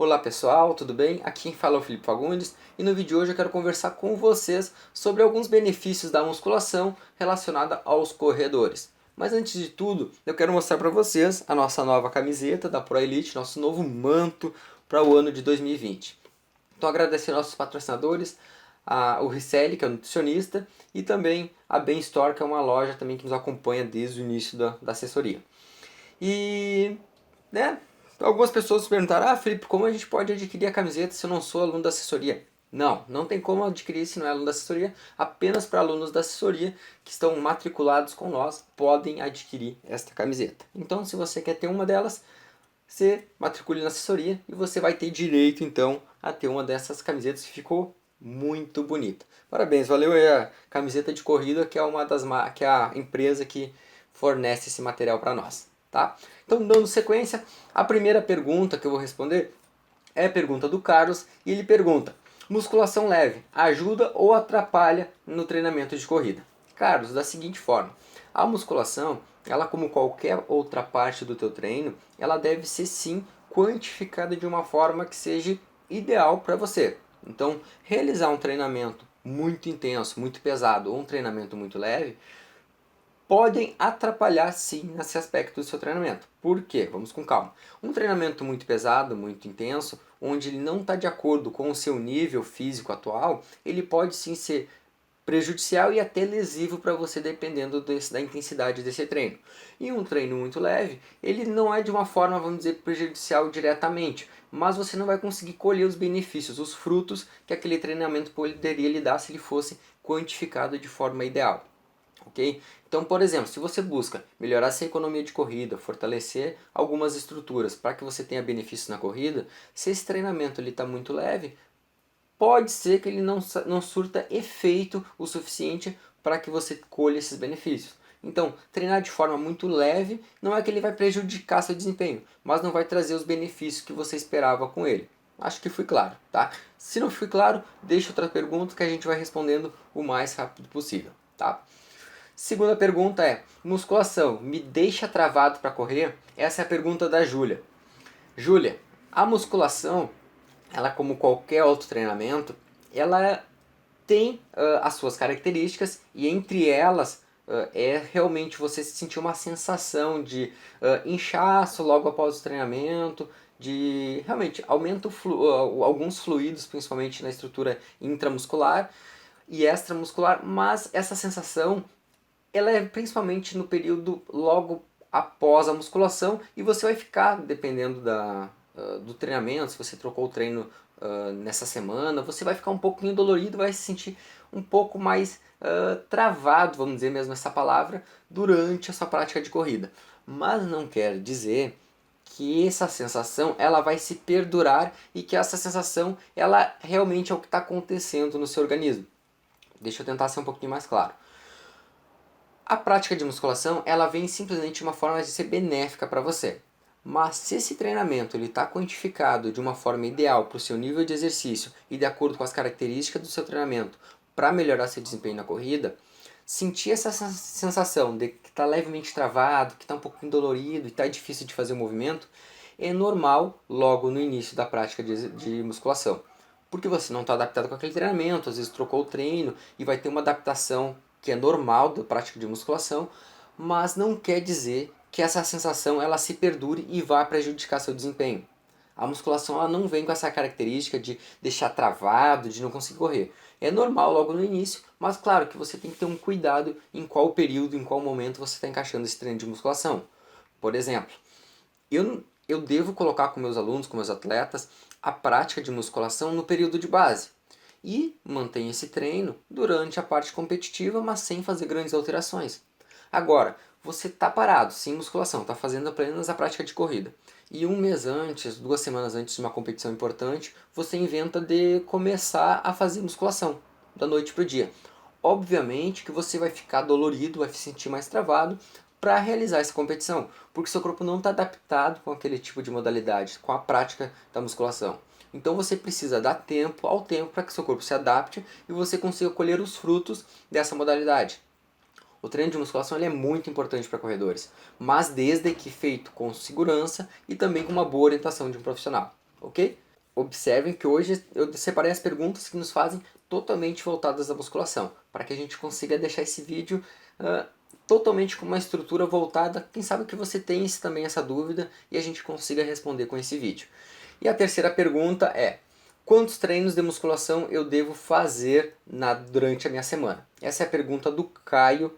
Olá pessoal, tudo bem? Aqui quem fala é o Felipe Fagundes e no vídeo de hoje eu quero conversar com vocês sobre alguns benefícios da musculação relacionada aos corredores. Mas antes de tudo, eu quero mostrar para vocês a nossa nova camiseta da Pro Elite, nosso novo manto para o ano de 2020. Então agradecer aos nossos patrocinadores, o Ricelli, que é o nutricionista, e também a Ben Store, que é uma loja também que nos acompanha desde o início da assessoria. E, né, algumas pessoas perguntaram, Felipe, como a gente pode adquirir a camiseta se eu não sou aluno da assessoria? Não, não tem como adquirir se não é aluno da assessoria, apenas para alunos da assessoria que estão matriculados com nós podem adquirir esta camiseta. Então, se você quer ter uma delas, você matricule na assessoria e você vai ter direito então a ter uma dessas camisetas que ficou muito bonita. Parabéns, valeu aí a camiseta de corrida que é uma das que é a empresa que fornece esse material para nós, tá? Então, dando sequência, a primeira pergunta que eu vou responder é a pergunta do Carlos e ele pergunta: musculação leve ajuda ou atrapalha no treinamento de corrida? Carlos, da seguinte forma: a musculação, ela como qualquer outra parte do teu treino, ela deve ser sim quantificada de uma forma que seja ideal para você. Então, realizar um treinamento muito intenso, muito pesado ou um treinamento muito leve podem atrapalhar sim nesse aspecto do seu treinamento. Por quê? Vamos com calma. Um treinamento muito pesado, muito intenso, onde ele não está de acordo com o seu nível físico atual, ele pode sim ser prejudicial e até lesivo para você dependendo da intensidade desse treino. E um treino muito leve, ele não é de uma forma, vamos dizer, prejudicial diretamente, mas você não vai conseguir colher os benefícios, os frutos que aquele treinamento poderia lhe dar se ele fosse quantificado de forma ideal. Ok? Então, por exemplo, se você busca melhorar sua economia de corrida, fortalecer algumas estruturas para que você tenha benefícios na corrida, se esse treinamento está muito leve, pode ser que ele não surta efeito o suficiente para que você colha esses benefícios. Então, treinar de forma muito leve não é que ele vai prejudicar seu desempenho, mas não vai trazer os benefícios que você esperava com ele. Acho que fui claro, tá? Se não fui claro, deixa outra pergunta que a gente vai respondendo o mais rápido possível, tá? Segunda pergunta é: musculação me deixa travado para correr? Essa é a pergunta da Júlia. Júlia, a musculação, ela como qualquer outro treinamento, ela tem as suas características e entre elas é realmente você sentir uma sensação de inchaço logo após o treinamento, de realmente aumenta alguns fluidos, principalmente na estrutura intramuscular e extramuscular, mas essa sensação ela é principalmente no período logo após a musculação e você vai ficar, dependendo do treinamento, se você trocou o treino nessa semana, você vai ficar um pouquinho dolorido, vai se sentir um pouco mais travado, vamos dizer mesmo essa palavra, durante a sua prática de corrida. Mas não quer dizer que essa sensação ela vai se perdurar e que essa sensação ela realmente é o que está acontecendo no seu organismo. Deixa eu tentar ser um pouquinho mais claro. A prática de musculação ela vem simplesmente de uma forma de ser benéfica para você. Mas se esse treinamento está quantificado de uma forma ideal para o seu nível de exercício e de acordo com as características do seu treinamento para melhorar seu desempenho na corrida, sentir essa sensação de que está levemente travado, que está um pouquinho dolorido e está difícil de fazer o movimento, é normal logo no início da prática de musculação. Porque você não está adaptado com aquele treinamento, às vezes trocou o treino e vai ter uma adaptação que é normal da prática de musculação, mas não quer dizer que essa sensação ela se perdure e vá prejudicar seu desempenho. A musculação ela não vem com essa característica de deixar travado, de não conseguir correr. É normal logo no início, mas claro que você tem que ter um cuidado em qual período, em qual momento você está encaixando esse treino de musculação. Por exemplo, eu devo colocar com meus alunos, com meus atletas, a prática de musculação no período de base e mantém esse treino durante a parte competitiva, mas sem fazer grandes alterações. Agora, você está parado, sem musculação, está fazendo apenas a prática de corrida. E um mês antes, 2 semanas antes de uma competição importante, você inventa de começar a fazer musculação, da noite para o dia. Obviamente que você vai ficar dolorido, vai se sentir mais travado para realizar essa competição, porque seu corpo não está adaptado com aquele tipo de modalidade, com a prática da musculação. Então você precisa dar tempo ao tempo para que seu corpo se adapte e você consiga colher os frutos dessa modalidade. O treino de musculação ele é muito importante para corredores, mas desde que feito com segurança e também com uma boa orientação de um profissional, ok? observem que hoje eu separei as perguntas que nos fazem totalmente voltadas à musculação, para que a gente consiga deixar esse vídeo totalmente com uma estrutura voltada. Quem sabe que você tem também essa dúvida e a gente consiga responder com esse vídeo. E a terceira pergunta é: quantos treinos de musculação eu devo fazer durante a minha semana? Essa é a pergunta do Caio.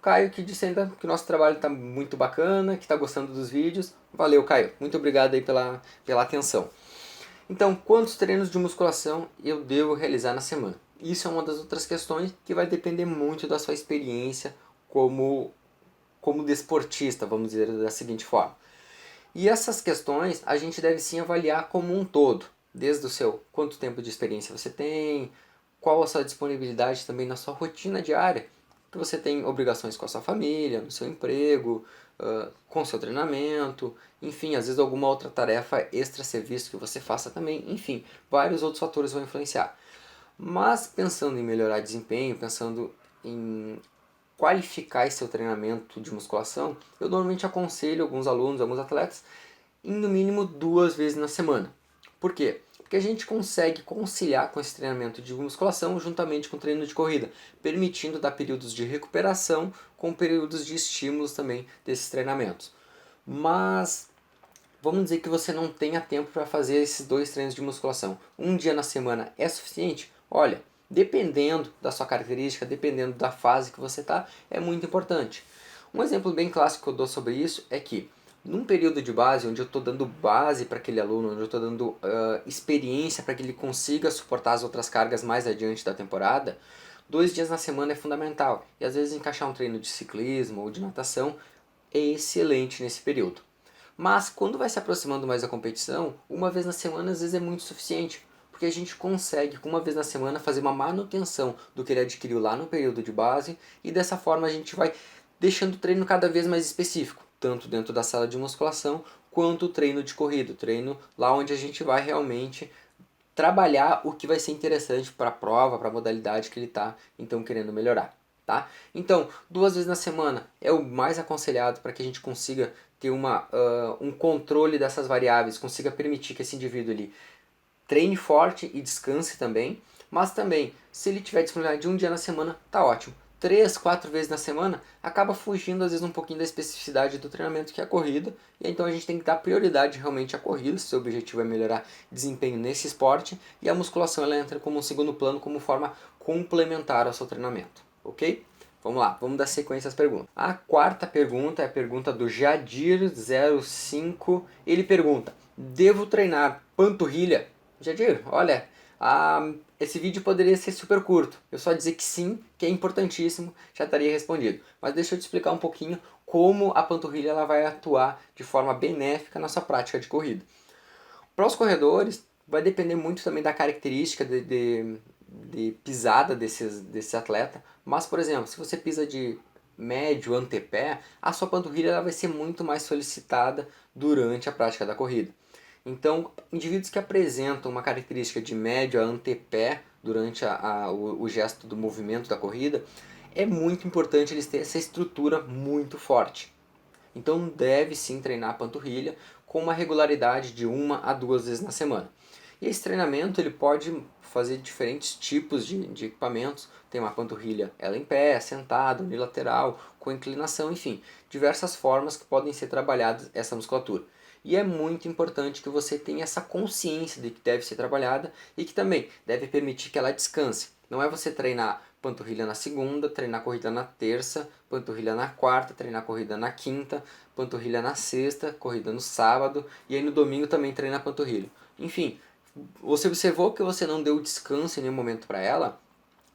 Caio, que disse ainda que o nosso trabalho está muito bacana, que está gostando dos vídeos. Valeu, Caio. Muito obrigado aí pela atenção. Então, quantos treinos de musculação eu devo realizar na semana? Isso é uma das outras questões que vai depender muito da sua experiência como desportista, vamos dizer da seguinte forma. E essas questões a gente deve sim avaliar como um todo, desde o seu quanto tempo de experiência você tem, qual a sua disponibilidade também na sua rotina diária, que você tem obrigações com a sua família, no seu emprego, com o seu treinamento, enfim, às vezes alguma outra tarefa extra serviço que você faça também, enfim, vários outros fatores vão influenciar. Mas pensando em melhorar desempenho, pensando em qualificar seu treinamento de musculação, eu normalmente aconselho alguns alunos, alguns atletas, em no mínimo 2 vezes na semana. Por quê? Porque a gente consegue conciliar com esse treinamento de musculação juntamente com o treino de corrida, permitindo dar períodos de recuperação com períodos de estímulos também desses treinamentos. Mas vamos dizer que você não tenha tempo para fazer esses 2 treinos de musculação. Um dia na semana é suficiente? Olha, dependendo da sua característica, dependendo da fase que você está, é muito importante. Um exemplo bem clássico que eu dou sobre isso é que num período de base, onde eu estou dando base para aquele aluno, onde eu estou dando experiência para que ele consiga suportar as outras cargas mais adiante da temporada, 2 dias na semana é fundamental. E às vezes encaixar um treino de ciclismo ou de natação é excelente nesse período. Mas quando vai se aproximando mais da competição, 1 vez na semana às vezes é muito suficiente, porque a gente consegue, com 1 vez na semana, fazer uma manutenção do que ele adquiriu lá no período de base, e dessa forma a gente vai deixando o treino cada vez mais específico, tanto dentro da sala de musculação, quanto o treino de corrida, o treino lá onde a gente vai realmente trabalhar o que vai ser interessante para a prova, para a modalidade que ele está então querendo melhorar. Tá? Então, 2 vezes na semana é o mais aconselhado para que a gente consiga ter um controle dessas variáveis, consiga permitir que esse indivíduo ele treine forte e descanse também, mas também, se ele tiver disponibilidade de um dia na semana, tá ótimo. 3, 4 vezes na semana acaba fugindo às vezes um pouquinho da especificidade do treinamento que é a corrida, e então a gente tem que dar prioridade realmente à corrida, se o seu objetivo é melhorar desempenho nesse esporte, e a musculação ela entra como um segundo plano, como forma complementar ao seu treinamento, ok? Vamos lá, vamos dar sequência às perguntas. A quarta pergunta é a pergunta do Jadir05. Ele pergunta: devo treinar panturrilha? Jadir, olha, esse vídeo poderia ser super curto. Eu só dizer que sim, que é importantíssimo, já estaria respondido. Mas deixa eu te explicar um pouquinho como a panturrilha ela vai atuar de forma benéfica na sua prática de corrida. Para os corredores, vai depender muito também da característica de pisada desse atleta. Mas, por exemplo, se você pisa de médio, antepé, a sua panturrilha ela vai ser muito mais solicitada durante a prática da corrida. Então, indivíduos que apresentam uma característica de médio a antepé durante o gesto do movimento da corrida, é muito importante eles terem essa estrutura muito forte. Então, deve sim treinar a panturrilha com uma regularidade de 1 a 2 vezes na semana. E esse treinamento ele pode fazer diferentes tipos de equipamentos. Tem uma panturrilha ela em pé, sentada, unilateral, com inclinação, enfim, diversas formas que podem ser trabalhadas essa musculatura. E é muito importante que você tenha essa consciência de que deve ser trabalhada e que também deve permitir que ela descanse. Não é você treinar panturrilha na segunda, treinar corrida na terça, panturrilha na quarta, treinar corrida na quinta, panturrilha na sexta, corrida no sábado e aí no domingo também treinar panturrilha. Enfim, você observou que você não deu descanso em nenhum momento para ela?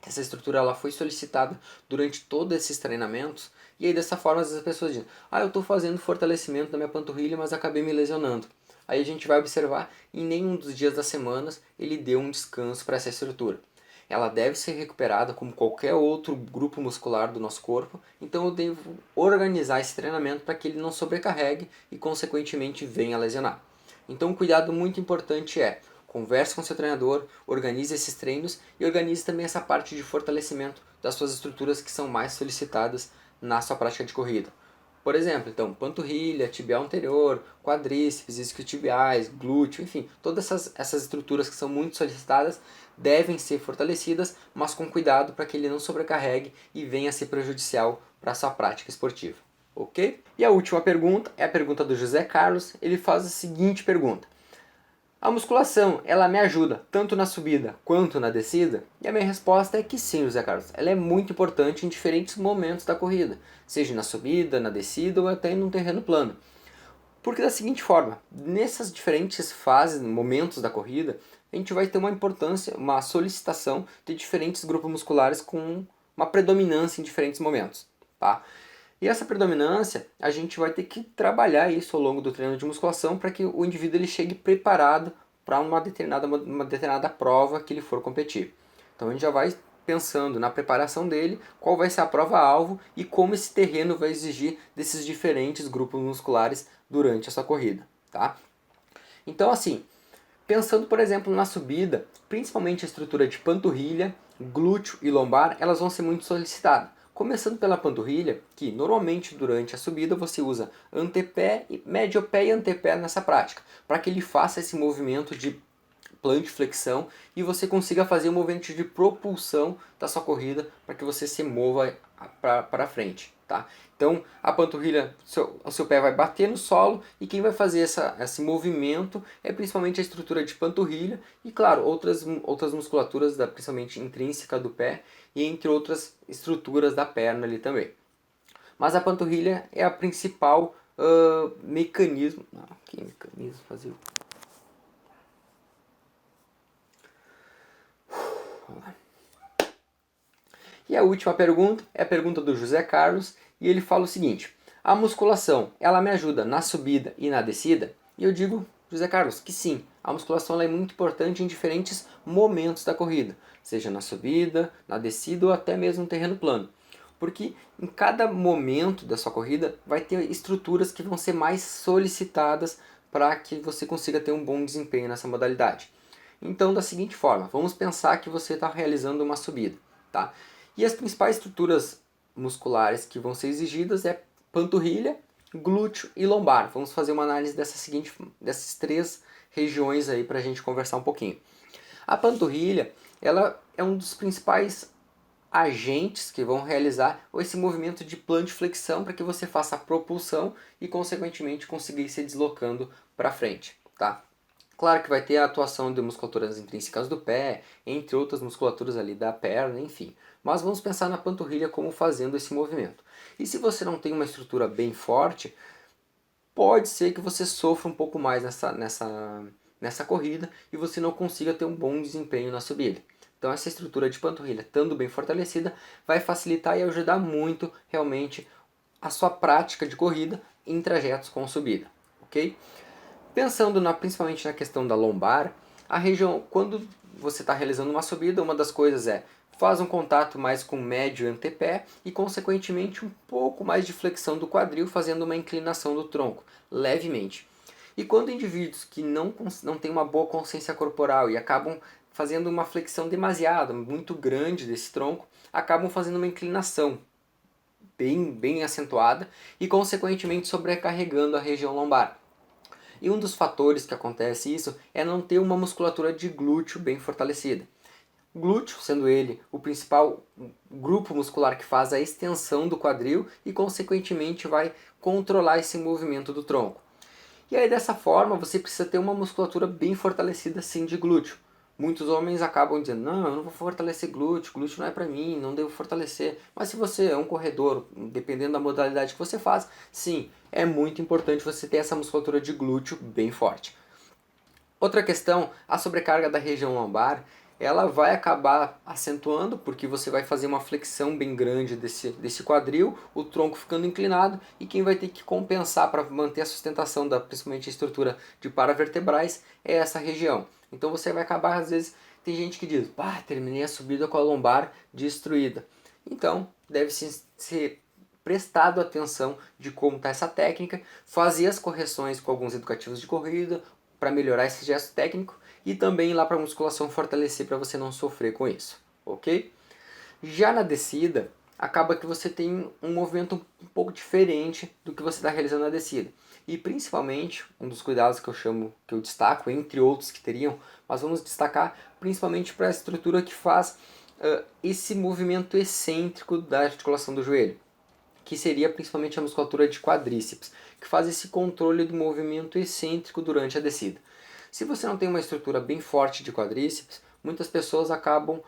Essa estrutura ela foi solicitada durante todos esses treinamentos, e aí dessa forma às vezes as pessoas dizem: eu estou fazendo fortalecimento da minha panturrilha, mas acabei me lesionando. Aí a gente vai observar, em nenhum dos dias das semanas ele deu um descanso para essa estrutura. Ela deve ser recuperada como qualquer outro grupo muscular do nosso corpo, então eu devo organizar esse treinamento para que ele não sobrecarregue e consequentemente venha a lesionar. Então um cuidado muito importante é: converse com seu treinador, organize esses treinos e organize também essa parte de fortalecimento das suas estruturas que são mais solicitadas na sua prática de corrida. Por exemplo, então, panturrilha, tibial anterior, quadríceps, isquiotibiais, glúteo, enfim, todas essas estruturas que são muito solicitadas devem ser fortalecidas, mas com cuidado para que ele não sobrecarregue e venha a ser prejudicial para a sua prática esportiva. Ok? E a última pergunta é a pergunta do José Carlos. Ele faz a seguinte pergunta: a musculação, ela me ajuda tanto na subida quanto na descida? E a minha resposta é que sim, José Carlos. Ela é muito importante em diferentes momentos da corrida, seja na subida, na descida ou até em um terreno plano. Porque da seguinte forma, nessas diferentes fases, momentos da corrida, a gente vai ter uma importância, uma solicitação de diferentes grupos musculares com uma predominância em diferentes momentos, tá? E essa predominância, a gente vai ter que trabalhar isso ao longo do treino de musculação para que o indivíduo ele chegue preparado para uma determinada prova que ele for competir. Então a gente já vai pensando na preparação dele, qual vai ser a prova-alvo e como esse terreno vai exigir desses diferentes grupos musculares durante essa corrida, tá? Então assim, pensando por exemplo na subida, principalmente a estrutura de panturrilha, glúteo e lombar, elas vão ser muito solicitadas. Começando pela panturrilha, que normalmente durante a subida você usa antepé, médio pé e antepé nessa prática, para que ele faça esse movimento de plantiflexão e você consiga fazer o movimento de propulsão da sua corrida para que você se mova para frente, tá? Então a panturrilha, o seu pé vai bater no solo e quem vai fazer esse movimento é principalmente a estrutura de panturrilha e claro, outras musculaturas, principalmente intrínseca do pé e entre outras estruturas da perna ali também. Mas a panturrilha é a principal mecanismo. Não, que mecanismo fazer? E a última pergunta é a pergunta do José Carlos e ele fala o seguinte: a musculação, ela me ajuda na subida e na descida? E eu digo, José Carlos, que sim. A musculação ela é muito importante em diferentes momentos da corrida, seja na subida, na descida ou até mesmo no terreno plano. Porque em cada momento da sua corrida vai ter estruturas que vão ser mais solicitadas para que você consiga ter um bom desempenho nessa modalidade. Então, da seguinte forma, vamos pensar que você está realizando uma subida, tá? E as principais estruturas musculares que vão ser exigidas é panturrilha, glúteo e lombar. Vamos fazer uma análise dessas três regiões aí para a gente conversar um pouquinho. A panturrilha, ela é um dos principais agentes que vão realizar esse movimento de plantiflexão para que você faça a propulsão e consequentemente conseguir se deslocando para frente, tá? Claro que vai ter a atuação de musculaturas intrínsecas do pé, entre outras musculaturas ali da perna, enfim. Mas vamos pensar na panturrilha como fazendo esse movimento. E se você não tem uma estrutura bem forte, pode ser que você sofra um pouco mais nessa corrida e você não consiga ter um bom desempenho na subida. Então essa estrutura de panturrilha, estando bem fortalecida, vai facilitar e ajudar muito realmente a sua prática de corrida em trajetos com subida, ok? Pensando principalmente na questão da lombar, a região, quando você está realizando uma subida, uma das coisas é faz um contato mais com o médio antepé e consequentemente um pouco mais de flexão do quadril, fazendo uma inclinação do tronco, levemente. E quando indivíduos que não têm uma boa consciência corporal e acabam fazendo uma flexão demasiada, muito grande desse tronco, acabam fazendo uma inclinação bem acentuada e consequentemente sobrecarregando a região lombar. E um dos fatores que acontece isso é não ter uma musculatura de glúteo bem fortalecida. Glúteo, sendo ele o principal grupo muscular que faz a extensão do quadril e consequentemente vai controlar esse movimento do tronco. E aí dessa forma você precisa ter uma musculatura bem fortalecida sim de glúteo. Muitos homens acabam dizendo, não, eu não vou fortalecer glúteo não é para mim, não devo fortalecer. Mas se você é um corredor, dependendo da modalidade que você faz, sim, é muito importante você ter essa musculatura de glúteo bem forte. Outra questão, a sobrecarga da região lombar, ela vai acabar acentuando porque você vai fazer uma flexão bem grande desse quadril, o tronco ficando inclinado e quem vai ter que compensar para manter a sustentação principalmente a estrutura de paravertebrais é essa região. Então você vai acabar, às vezes, tem gente que diz, terminei a subida com a lombar destruída. Então, deve ser prestado atenção de como está essa técnica, fazer as correções com alguns educativos de corrida para melhorar esse gesto técnico e também ir lá para a musculação fortalecer para você não sofrer com isso, ok? Já na descida, acaba que você tem um movimento um pouco diferente do que você está realizando na descida. E principalmente, um dos cuidados que eu destaco, entre outros que teriam, mas vamos destacar principalmente para a estrutura que faz esse movimento excêntrico da articulação do joelho, que seria principalmente a musculatura de quadríceps, que faz esse controle do movimento excêntrico durante a descida. Se você não tem uma estrutura bem forte de quadríceps, muitas pessoas acabam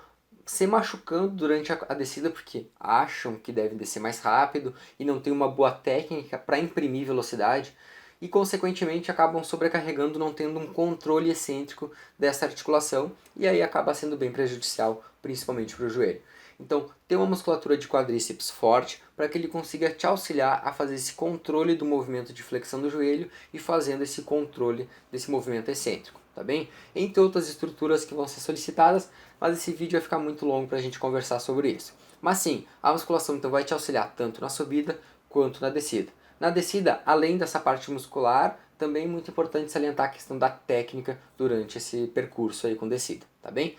se machucando durante a descida porque acham que devem descer mais rápido e não tem uma boa técnica para imprimir velocidade e consequentemente acabam sobrecarregando, não tendo um controle excêntrico dessa articulação e aí acaba sendo bem prejudicial, principalmente para o joelho. Então, ter uma musculatura de quadríceps forte para que ele consiga te auxiliar a fazer esse controle do movimento de flexão do joelho e fazendo esse controle desse movimento excêntrico, tá bem? Entre outras estruturas que vão ser solicitadas, mas esse vídeo vai ficar muito longo para a gente conversar sobre isso. Mas sim, a musculação então vai te auxiliar tanto na subida quanto na descida. Na descida, além dessa parte muscular, também é muito importante salientar a questão da técnica durante esse percurso aí com descida, tá bem?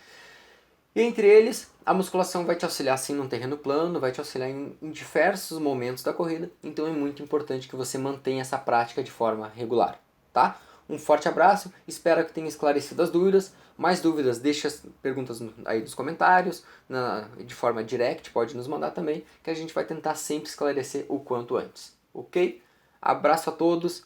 E entre eles, a musculação vai te auxiliar sim num terreno plano, vai te auxiliar em diversos momentos da corrida, então é muito importante que você mantenha essa prática de forma regular, tá? Um forte abraço, espero que tenha esclarecido as dúvidas. Mais dúvidas, deixe as perguntas aí nos comentários, de forma direct, pode nos mandar também, que a gente vai tentar sempre esclarecer o quanto antes, ok? Abraço a todos.